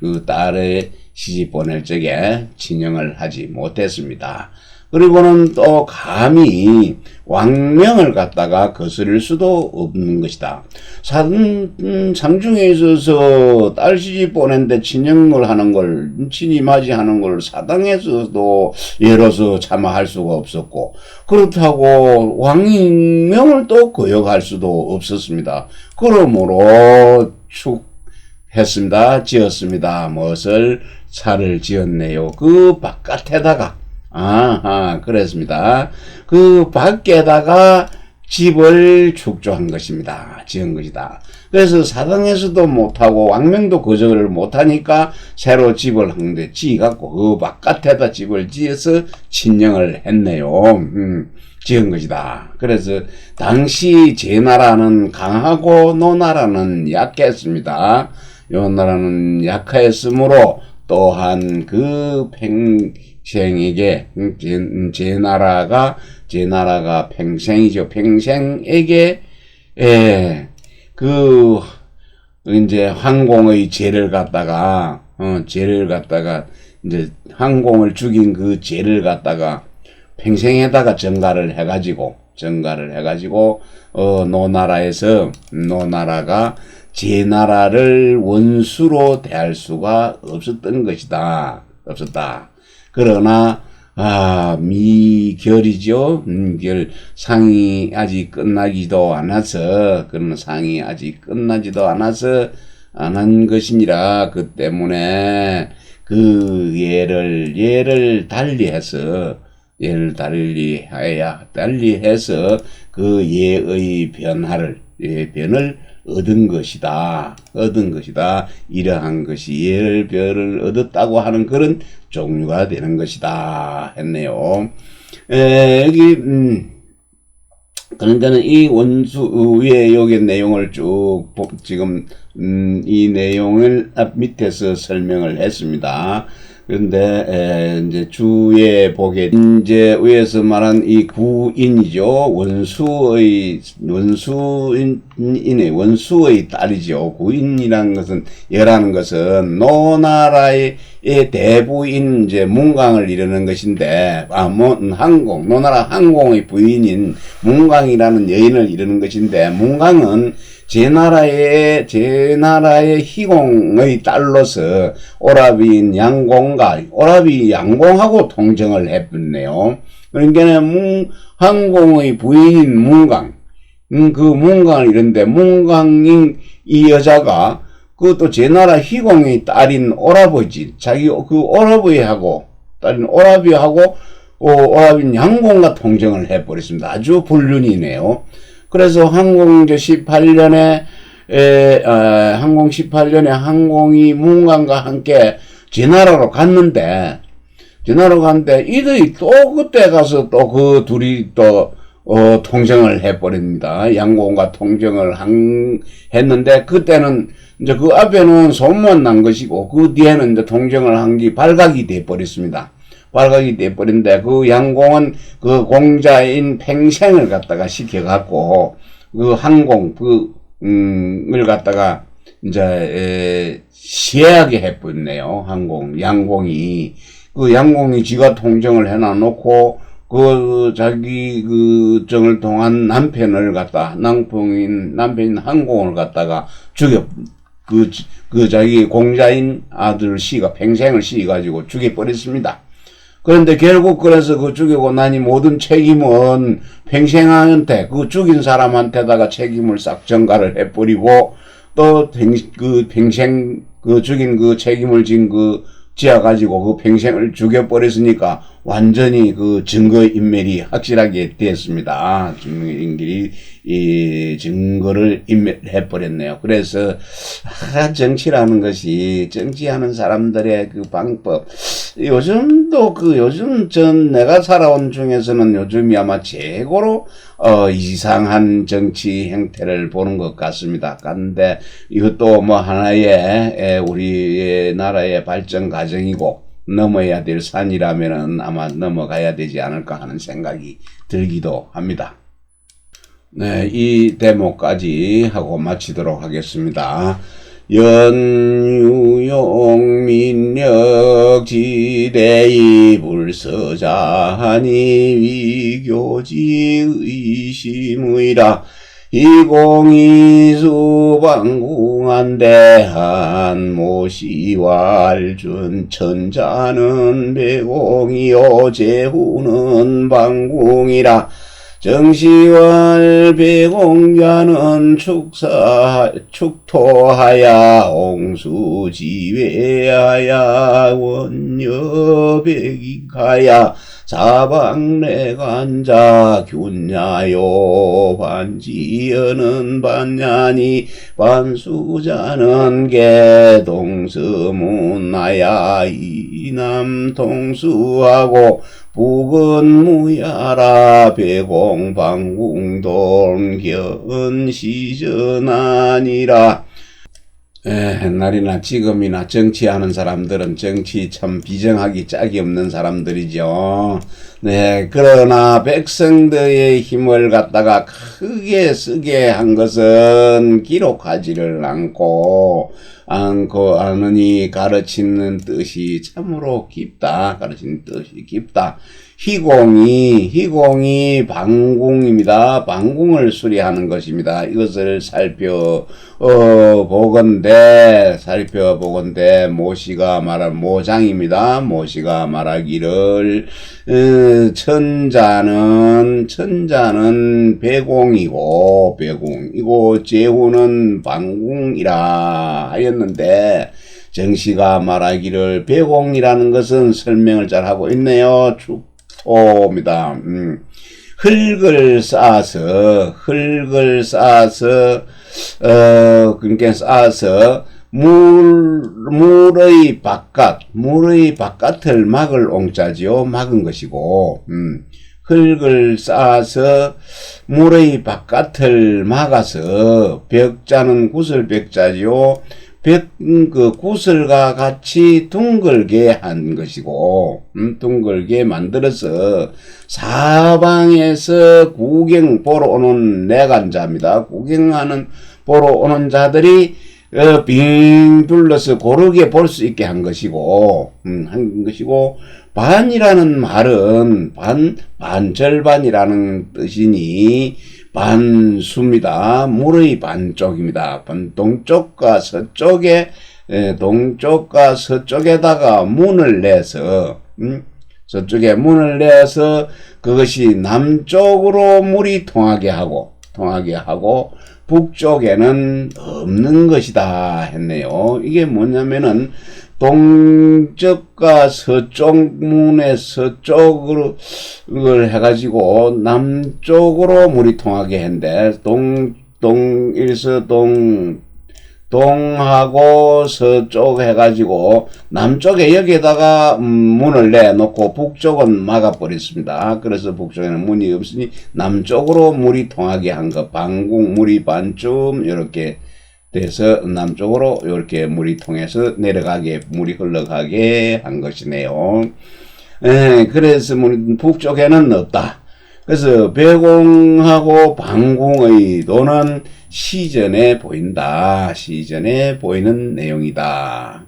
그 딸의 시집 보낼 적에 친형을 하지 못했습니다. 그리고는 또 감히 왕명을 갖다가 거스를 수도 없는 것이다. 상중에 있어서 딸 시집 보낸데 친형을 하는 걸, 친히 맞이하는 걸 사당에서도 예로서 차마 할 수가 없었고, 그렇다고 왕명을 또 거역할 수도 없었습니다. 그러므로 지었습니다. 무엇을? 차를 지었네요. 그 바깥에다가, 그랬습니다. 그 밖에다가 집을 축조한 것입니다. 지은 것이다. 그래서 사당에서도 못하고 왕명도 거절을 못하니까 새로 집을 한데 지어갖고 그 바깥에다 집을 지어서 친령을 했네요. 지은 것이다. 그래서 당시 제나라는 강하고 노나라는 약했습니다. 요 나라는 약하였으므로 또한 그 평생에게 제나라가 평생이죠. 평생에게 그 이제 황공의 죄를 갖다가 이제 황공을 죽인 그 죄를 갖다가 평생에다가 전가를 해가지고 노나라가 제나라를 원수로 대할 수가 없었던 것이다. 없었다. 그러나 미결이죠. 상이 아직 끝나지도 않아서 안 한 것이니라. 그 때문에 그 예를 달리해서 그 예의 변을 얻은 것이다. 이러한 것이 예를 얻었다고 하는 그런 종류가 되는 것이다. 했네요. 여기, 그런데는 이 원수 위에 여기 내용을 쭉 지금 이 내용을 밑에서 설명을 했습니다. 그런데 이제 주에 보게 이제 위에서 말한 이 구인이죠. 원수의 딸이죠. 구인이라는 것은 여라는 것은 노나라의 대부인 이제 문강을 이루는 것인데 노나라 항공의 부인인 문강이라는 여인을 이루는 것인데 문강은 제나라의 희공의 딸로서 오라비인 양공하고 통정을 해버렸네요. 그러니까 항공의 부인인 문강, 그 문강을 이런데 문강인 이 여자가 그것도 제나라 희공의 딸인 오라버지, 자기 그 오라버지하고 딸인 오라비하고 오라비인 양공과 통정을 해버렸습니다. 아주 불륜이네요. 그래서 항공 18년에 항공이 문강과 함께 제나라로 갔는데 이들이 또 그때 가서 또 그 둘이 또 통정을 해버립니다. 양공과 통정을 했는데 그때는 이제 그 앞에는 소문만 난 것이고 그 뒤에는 이제 통정을 한 게 발각이 돼버렸습니다. 발각이 돼버린데 그 양공은 그 공자인 팽생을 갖다가 시켜갖고 그 항공 을 갖다가 이제 시해하게 해버렸네요. 양공이 지가 통정을 해놔놓고 그 자기 그 정을 통한 남편인 항공을 갖다가 그 자기 공자인 아들 시가 팽생을 시가지고 죽여버렸습니다. 그런데 결국 그래서 그 죽이고 나니 모든 책임은 팽생한테 그 죽인 사람한테다가 책임을 싹 전가를 해버리고 또 팽생 죽인 그 책임을 지어가지고 그 팽생을 죽여버렸으니까 완전히 그 증거인멸이 확실하게 됐습니다. 증거를 인멸해버렸네요. 그래서, 정치라는 것이, 정치하는 사람들의 그 방법, 요즘 내가 살아온 중에서는 요즘이 아마 최고로, 이상한 정치 행태를 보는 것 같습니다. 그런데 이것도 뭐 하나의, 우리 나라의 발전 과정이고, 넘어야 될 산이라면은 아마 넘어가야 되지 않을까 하는 생각이 들기도 합니다. 네, 이 대목까지 하고 마치도록 하겠습니다. 연유용 민력지대이 불서자하니 위교지 의심의라 이공이수 방궁한대한 모시왈준 천자는 배공이요 제후는 방궁이라 정시왈 배공자는 축토하야 옹수지외하야 원여백익하야 사방내간자 균야요 반지여는 반야니 반수자는 개동서문나야 이남통수하고 북은 무야라 배공방궁돈 견시전하니라. 옛날이나 지금이나 정치하는 사람들은 정치 참 비정하기 짝이 없는 사람들이죠. 네, 그러나 백성들의 힘을 갖다가 크게 쓰게 한 것은 기록하지를 않으니 가르치는 뜻이 참으로 깊다. 희공이 방궁입니다. 방궁을 수리하는 것입니다. 이것을 살펴보건대 모장입니다. 모시가 말하기를 천자는 배공이고 제후는 방궁이라 하였는데 정시가 말하기를 배공이라는 것은 설명을 잘 하고 있네요. 축토입니다. 흙을 쌓아서 그러니까 쌓아서 물의 바깥을 막을 옹자지요. 막은 것이고, 흙을 쌓아서 물의 바깥을 막아서 벽자는 구슬벽자지요. 그 구슬과 같이 둥글게 한 것이고, 둥글게 만들어서 사방에서 구경 보러 오는 내간자입니다. 구경하는 보러 오는 자들이 빙 둘러서 고르게 볼 수 있게 한 것이고, 반이라는 말은 반절반이라는 뜻이니 반수입니다. 물의 반쪽입니다. 동쪽과 서쪽에다가 문을 내서, 서쪽에 문을 내서 그것이 남쪽으로 물이 통하게 하고 북쪽에는 없는 것이다 했네요. 이게 뭐냐면은 동쪽과 서쪽 문의 서쪽으로 을 해가지고 남쪽으로 물이 통하게 했는데 동하고 서쪽 해가지고 남쪽에 여기에다가 문을 내놓고 북쪽은 막아버렸습니다. 그래서 북쪽에는 문이 없으니 남쪽으로 물이 통하게 한 것, 물이 반쯤 이렇게 돼서 남쪽으로 이렇게 물이 통해서 내려가게, 물이 흘러가게 한 것이네요. 그래서 북쪽에는 없다. 그래서 배공하고 방공의 도는 시전에 보인다. 시전에 보이는 내용이다.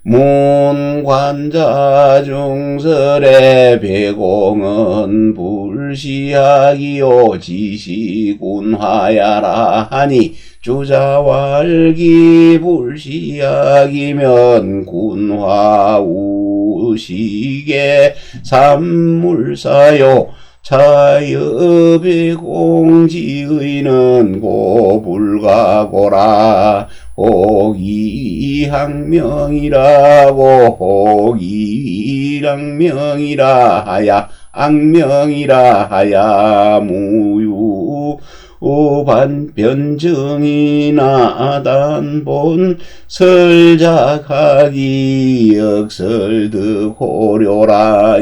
문관자 중설의 배공은 불시하기요 지시군화야라 하니 주자왈기 불시하기면 군화우시계 삼물사요 자여배 공지의는 고불가고라 호기악명이라 하야 악명이라 하야 무유 변정이나 단본 설작하기 역설득호료라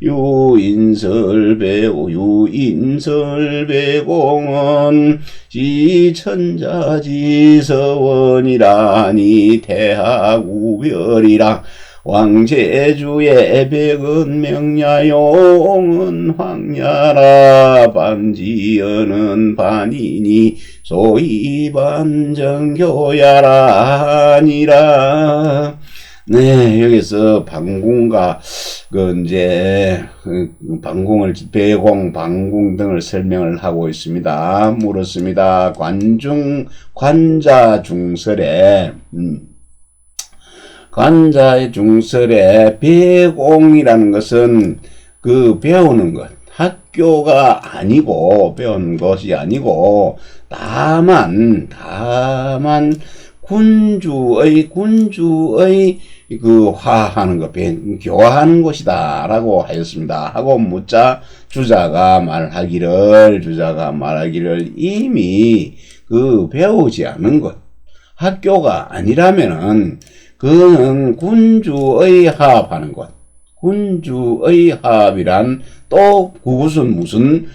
유인설배공은 지천자지서원이라니 태하구별이라 왕제주의 백은 명야용은 황야라 반지연은 반이니 소위 반정교야라 아니라. 네, 여기서 방공과 방공을 배공, 방공 등을 설명을 하고 있습니다. 물었습니다. 관자 중설에 관자의 중설에 배공이라는 것은 그 배우는 것, 학교가 아니고 배우는 것이 아니고 다만 군주의 그 화하는 것, 교화하는 것이다 라고 하였습니다. 하고 묻자 주자가 말하기를 이미 그 배우지 않은 것, 학교가 아니라면은 그는 군주의 합하는 것. 군주의 합이란 또 그것은 무슨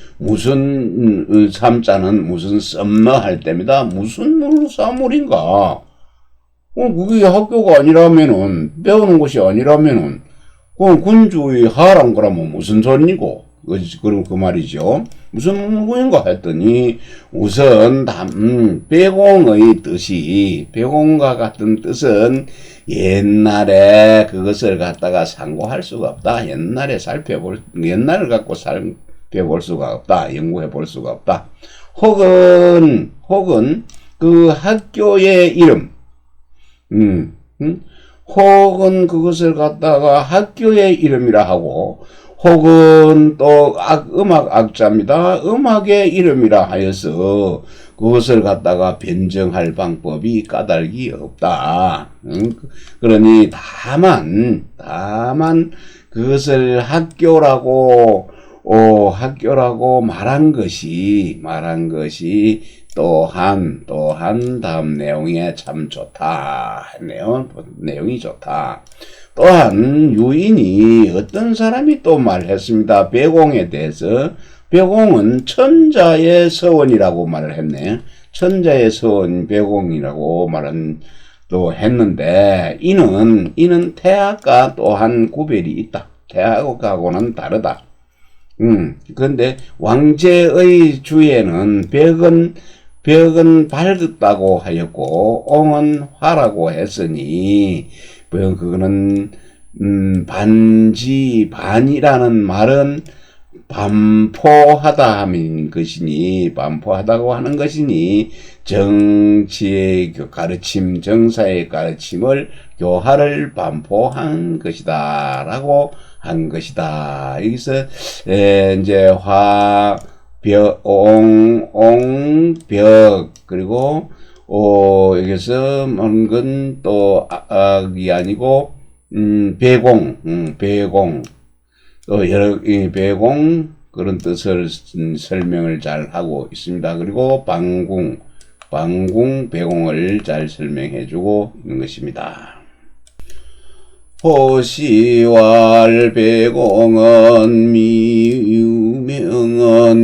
삼자는 무슨 썸너 할 때입니다. 무슨 물사물인가? 그게 학교가 아니라면은 배우는 것이 아니라면은 그건 군주의 하란 거라면 무슨 소리고? 그럼 그 말이죠. 무슨 문구인가 했더니 우선 배공의 뜻이 배공과 같은 뜻은 옛날에 그것을 갖다가 상고할 수가 없다. 옛날을 갖고 살펴볼 수가 없다. 연구해 볼 수가 없다. 혹은 그 학교의 이름, 혹은 그것을 갖다가 학교의 이름이라 하고, 혹은 또 음악 악자입니다. 음악의 이름이라 하여서 그것을 갖다가 변정할 방법이 까닭이 없다. 그러니 다만 그것을 학교라고 말한 것이 또한 다음 내용에 참 좋다 했네요. 내용이 좋다. 또한 유인이 어떤 사람이 또 말했습니다. 배공에 대해서. 배공은 천자의 서원이라고 말을 했네. 천자의 서원 배공이라고 또 했는데 이는 태학과 또한 구별이 있다. 태학하고는 다르다. 그런데 왕제의 주에는 벽은 밝다고 하였고 옹은 화라고 했으니 그거는 반이라는 말은 반포하다고 하는 것이니 정치의 가르침, 정사의 가르침을 교화를 반포한 것이다라고 한 것이다. 여기서 이제 옹벽 그리고 여기서 하는 건 또 악이 아니고 배공 또 여러 배공 그런 뜻을 설명을 잘 하고 있습니다. 그리고 방궁 배공을 잘 설명해주고 있는 것입니다. 호시왈 배공은 미유명은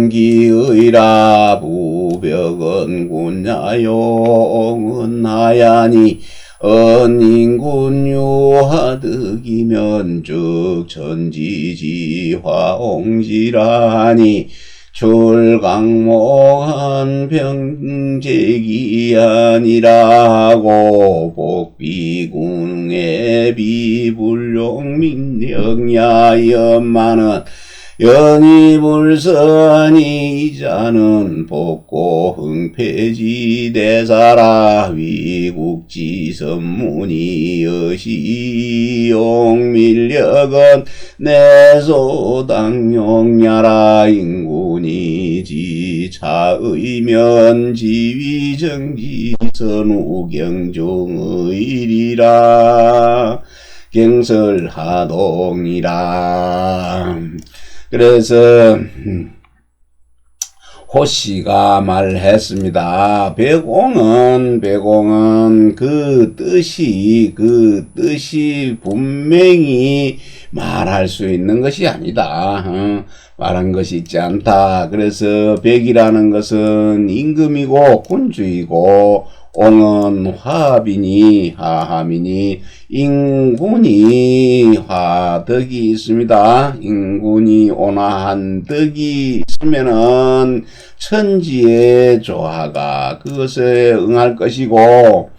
기의라 부벽은 군야용은 하야니 언인군유하득이면 즉 천지지화옹지라니 출강목한 병제기 아니라고 복비궁의 비불용민령야연마는 연이불선이 이자는 복고 흥폐지대사라 위국지선문이 여시용밀력은 내소당용야라 인군이 지차의면 지위정지선우경종의일이라 경설하동이라. 그래서 호씨가 말했습니다. 배공은 그 뜻이 분명히 말할 수 있는 것이 아니다. 말한 것이 있지 않다. 그래서 백이라는 것은 임금이고 군주이고 옹은 화합이니 하함이니 인군이 화덕이 있습니다. 인군이 온화한 덕이 있으면은 천지의 조화가 그것에 응할 것이고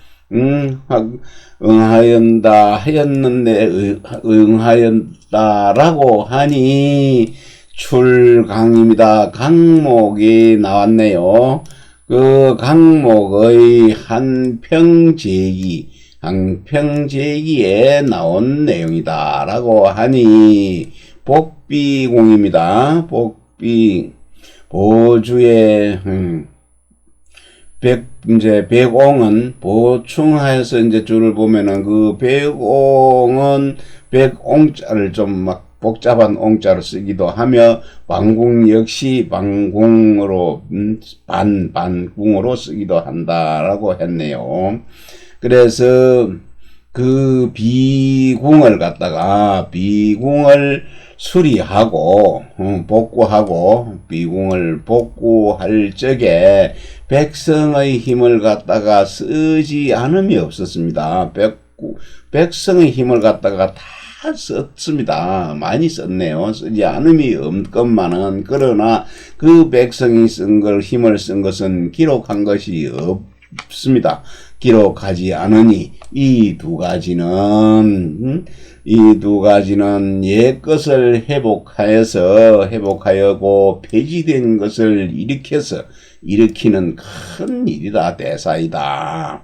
응하였다라고 하니 출강입니다. 강목이 나왔네요. 그 강목의 한평제기에 나온 내용이다라고 하니 복비공입니다. 보주의 백옹은 보충하여서 이제 줄을 보면은 그 백옹은 백옹자를 좀 막 복잡한 옹자로 쓰기도 하며 방궁 역시 방궁으로 반궁으로 쓰기도 한다라고 했네요. 그래서 그 비궁을 수리하고 복구하고 비궁을 복구할 적에 백성의 힘을 갖다가 쓰지 않음이 없었습니다. 백성의 힘을 갖다가 다 썼습니다. 많이 썼네요. 쓰지 않음이 없건만은 그러나 그 백성이 힘을 쓴 것은 기록한 것이 없습니다. 기록하지 않으니 이 두 가지는 옛 것을 회복하여고 폐지된 것을 일으키는 큰 일이다, 대사이다.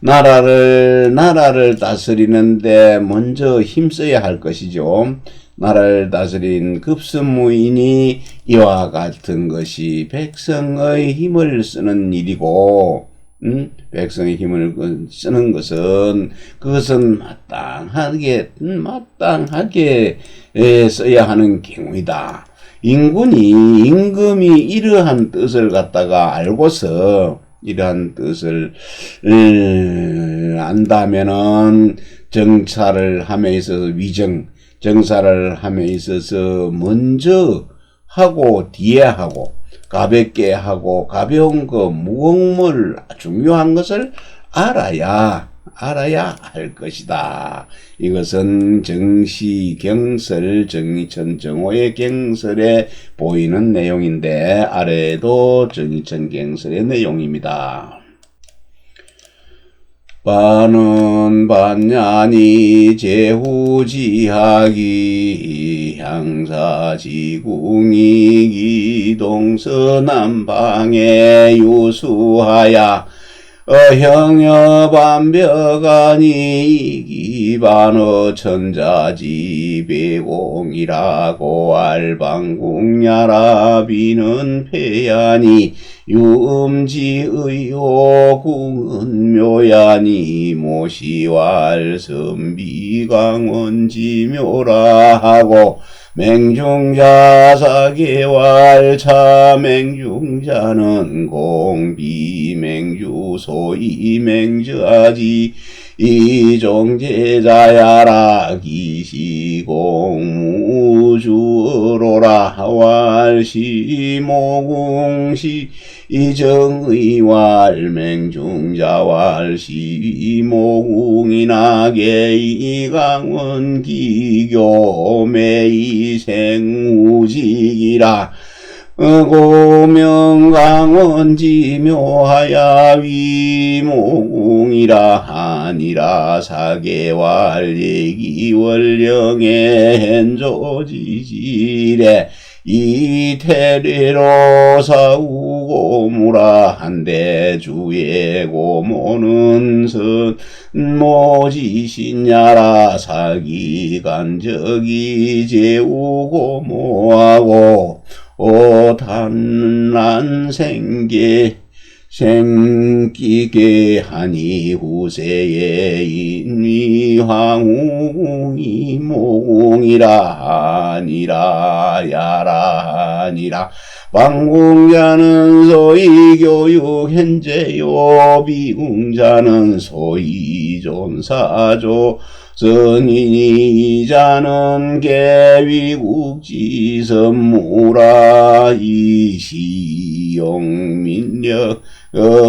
나라를 다스리는데 먼저 힘써야 할 것이죠. 나라를 다스린 급선무인이 이와 같은 것이 백성의 힘을 쓰는 일이고, 백성의 힘을 쓰는 것은 그것은 마땅하게 써야 하는 경우이다. 임금이 이러한 뜻을 갖다가 알고서 이러한 뜻을 안다면은 정사를 함에 있어서 정사를 함에 있어서 먼저 하고 뒤에 하고 가볍게 하고 가벼운 거 무거운 중요한 것을 알아야 할 것이다. 이것은 정시경설 정의천 정오의 경설에 보이는 내용인데 아래에도 정의천 경설의 내용입니다. 반은 반야니 제후지하기 향사지궁이 기동서남방에 유수하야 형여반벽아니 기반어 천자지배공이라고 알방궁야라 비는 폐야니 유음지의호 궁은 묘야니 모시왈 선비강원지묘라 하고 맹중자사계왈차 맹중자는 공비맹주 소이맹자지 이종제자야라 기시공무주로라 wal시모궁시 이정의왈 맹중자왈 시모궁이나게 이강원 기교매이생우직이라 고명강원지묘하야 위모궁이라 아니라 사계왈 예기월령의 hen조지지래 이태리로 사우고무라 한데 주의 고모는 선모지신야라 사기간적이 제우고모하고 오탄난 생기게 하니 후세에 인위황우궁이 모궁이라 아니라 야라 아니라 방궁자는 소위 교육 현재요 비궁자는 소위 존사조 선인이자는 계위국지선무라 이시용민력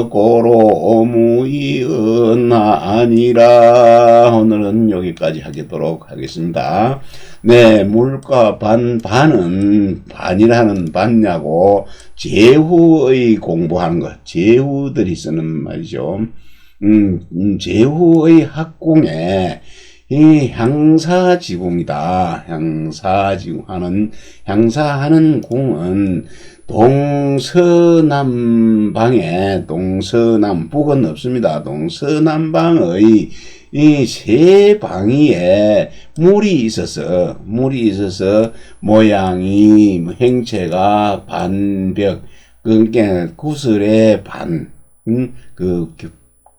고로무이은 아니라. 오늘은 여기까지 하도록 하겠습니다. 네, 물과 반은 반이라는 반야고 제후의 공부하는 것, 제후들이 쓰는 말이죠. 제후의 학궁에 이 향사지궁이다. 향사하는 궁은 동서남방에 북은 없습니다. 동서남방의 이 세 방위에 물이 있어서 모양이 행체가 반벽 그러니까 구슬의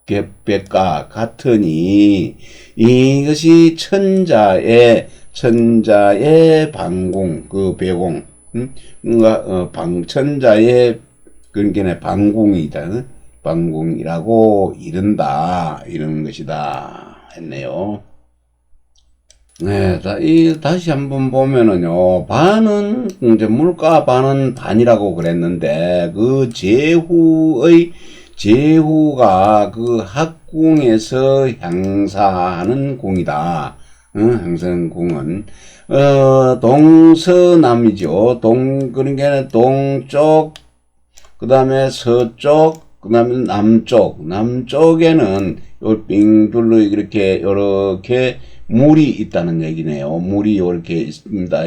겹벽과 같으니 이것이 천자의 방궁 배공 천자의 그러니까 방궁이라고 이런 것이다 했네요. 네, 다시 한번 보면은요, 반은 이제 물과 반은 반이라고 그랬는데 그 제후가 그 학궁에서 향사하는 궁이다. 향사하는 궁은 동서남이죠. 그러니까 동쪽, 그 다음에 서쪽, 그 다음에 남쪽에는 요 빙둘러 이렇게 물이 있다는 얘기네요. 물이 이렇게 있습니다.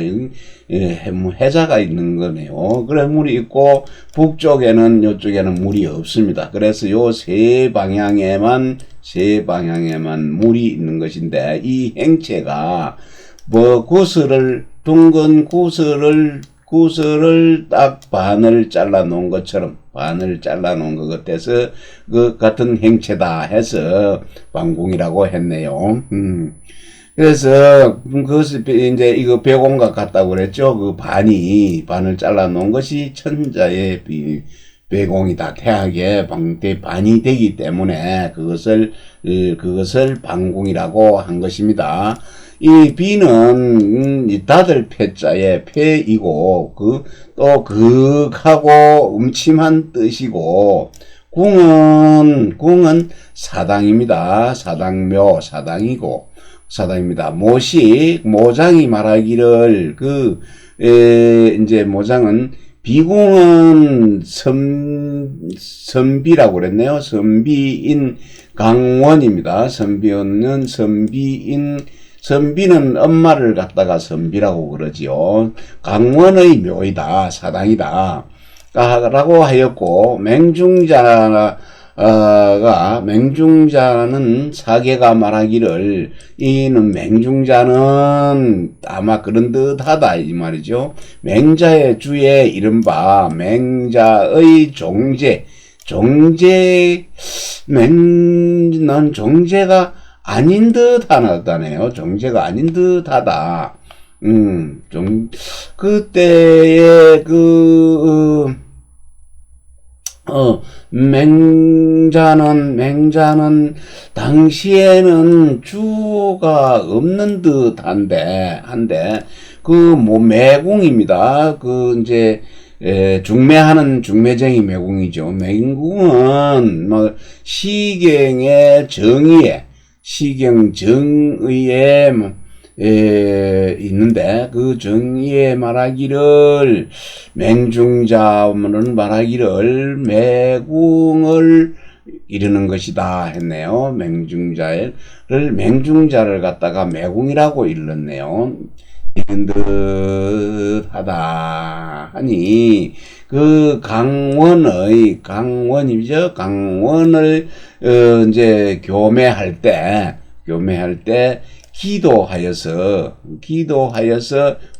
해자가 있는 거네요. 그래 물이 있고 북쪽에는 이쪽에는 물이 없습니다. 그래서 요 세 방향에만 물이 있는 것인데 이 행체가 구슬을 둥근 구슬을 딱 반을 잘라 놓은 것처럼, 반을 잘라 놓은 것 같아서, 그 같은 행체다 해서 방궁이라고 했네요. 그래서, 그것을 이제 이거 배공각 같다고 그랬죠? 그 반을 잘라 놓은 것이 천자의 배공이다. 태학의 반이 되기 때문에 그것을 방궁이라고 한 것입니다. 이 비는 닫을 패자의 패이고, 또 극하고 음침한 뜻이고, 궁은 사당입니다. 사당입니다. 모장이 말하기를, 이제 모장은, 비궁은 선비라고 그랬네요. 선비인 강원입니다. 선비는 엄마를 갖다가 선비라고 그러지요. 강원의 묘이다, 사당이다. 라고 하였고, 맹중자는 사계가 말하기를, 맹중자는 아마 그런 듯하다, 이 말이죠. 맹자의 주에 이른바 맹자의 난 정제가 아닌 듯 하다네요. 정제가 아닌 듯 하다. 그때의 맹자는 당시에는 주가 없는 듯 한데, 매궁입니다. 중매하는 중매쟁이 매궁이죠. 매궁은, 시경의 정의에, 있는데, 그 정의에 말하기를, 맹중자는 말하기를, 매궁을 이르는 것이다 했네요. 맹중자를 갖다가 매궁이라고 일렀네요. 이런 듯 하다 하니, 강원이죠. 강원을, 이제 교매할 때, 기도하여서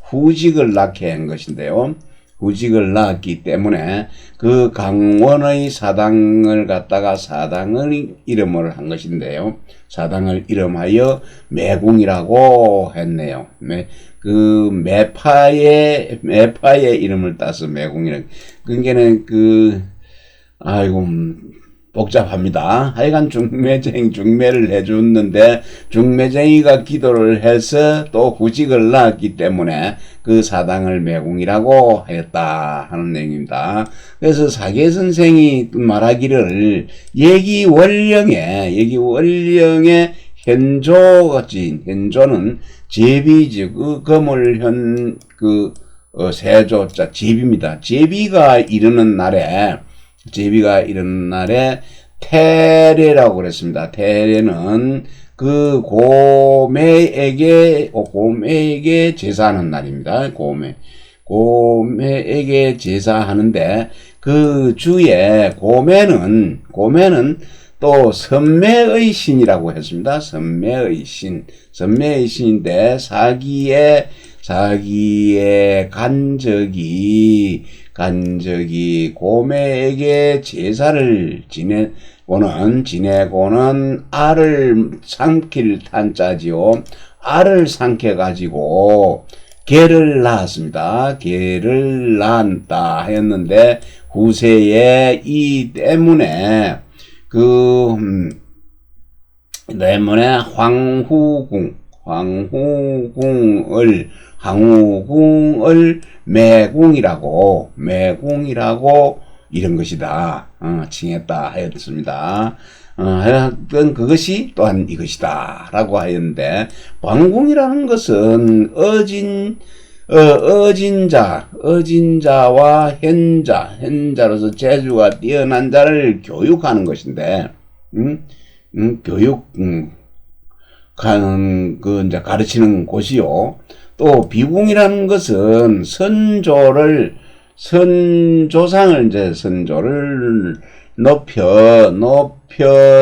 후직을 낳게 한 것인데요. 후직을 낳았기 때문에 그 강원의 사당을 갖다가 사당을 이름을 한 것인데요. 사당을 이름하여 매궁이라고 했네요. 매파의 이름을 따서 매궁이라. 그게는 복잡합니다. 하여간 중매를 해줬는데, 중매쟁이가 기도를 해서 또 후직을 낳았기 때문에 그 사당을 매궁이라고 하였다 하는 내용입니다. 그래서 사계 선생이 말하기를, 예기원령의 현조는 제비지, 거물현, 세조자, 제비입니다. 제비가 이르는 날에, 태례라고 그랬습니다. 태례는 고매에게 제사하는 날입니다. 고매에게 제사하는데, 그 주에 고매는 또 선매의 신이라고 했습니다. 선매의 신인데, 사기의 간적이 고매에게 제사를 지내고는 알을 삼킬 탄자지요. 알을 삼켜가지고 개를 낳았습니다. 개를 낳았다 하였는데, 후세에 이 때문에 황후궁을 매궁이라고 이런 것이다. 칭했다 하였습니다. 하여튼 그것이 또한 이것이다 라고 하였는데, 방궁이라는 것은 어진자와 현자로서 재주가 뛰어난 자를 교육하는 것인데, 이제 가르치는 곳이요. 또 비궁이라는 것은 선조를 선조상을 이제 선조를 높여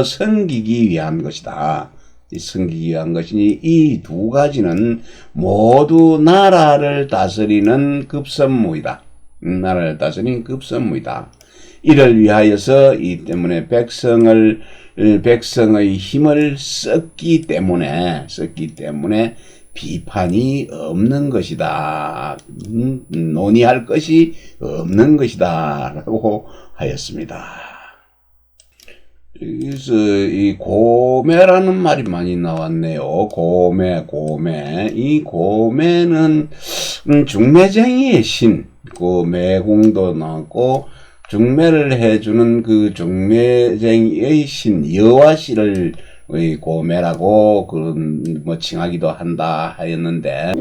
섬기기 위한 것이다. 섬기기 위한 것이니 이 두 가지는 모두 나라를 다스리는 급선무이다. 나라를 다스리는 급선무이다. 이를 위하여서 이 때문에 백성의 힘을 썼기 때문에 비판이 없는 것이다. 논의할 것이 없는 것이다. 라고 하였습니다. 그래서 이 고매라는 말이 많이 나왔네요. 고매. 이 고매는 중매쟁이의 신, 그 매궁도 나왔고 중매를 해주는 그 중매쟁이의 신 여와씨를 고매라고 그런 칭하기도 한다 하였는데.